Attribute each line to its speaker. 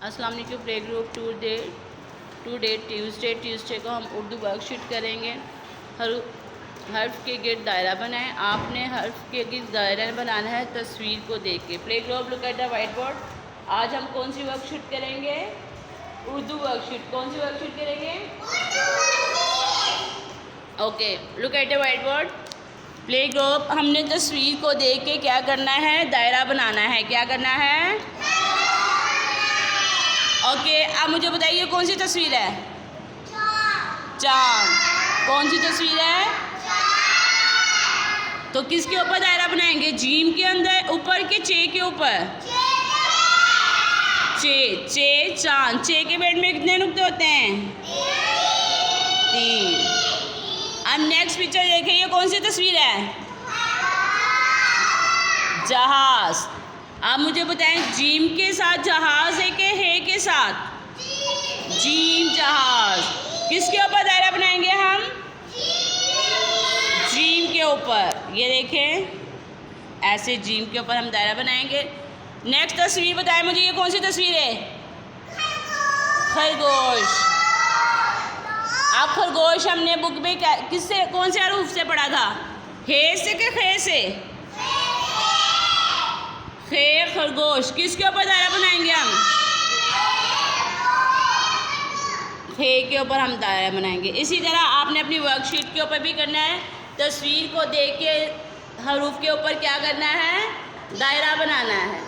Speaker 1: अस्सलाम वालेकुम। Play group today Tuesday को हम उर्दू वर्कशीट करेंगे। हर्फ के गिर्द दायरा बनाएं। आपने हर्फ के गिर्द दायरा बनाना है तस्वीर को देख के। Play group look at the white board. आज हम कौन सी वर्कशीट करेंगे? उर्दू वर्कशीट। कौन सी वर्कशीट करेंगे? Okay, look at the white board. Play group, हमने तस्वीर को देख के क्या करना है? दायरा बनाना है। क्या करना है? ओके, अब मुझे बताइए कौन सी तस्वीर है? चाँद। कौन सी तस्वीर है? तो किसके ऊपर दायरा बनाएंगे? जीम के अंदर ऊपर के चे के ऊपर? चे चाँद। चे के बेड में कितने नुक्ते होते हैं? 3। अब नेक्स्ट पिक्चर देखिए, ये कौन सी तस्वीर है? जहाज। आप मुझे बताएं, जीम के साथ जहाज है कि हे के साथ? जीम जहाज। किसके ऊपर दायरा बनाएंगे हम? जीम के ऊपर। ये देखें, ऐसे जीम के ऊपर हम दायरा बनाएंगे। नेक्स्ट तस्वीर बताएं मुझे, ये कौन सी तस्वीर है? खरगोश। आप खरगोश हमने बुक में किससे, कौन से हरूफ से पढ़ा था? हे से कि खे से? खे, खरगोश। किसके ऊपर दायरा बनाएंगे हम? खे के ऊपर हम दायरा बनाएंगे। इसी तरह आपने अपनी वर्कशीट के ऊपर भी करना है। तस्वीर को देख के हरूफ के ऊपर क्या करना है? दायरा बनाना है।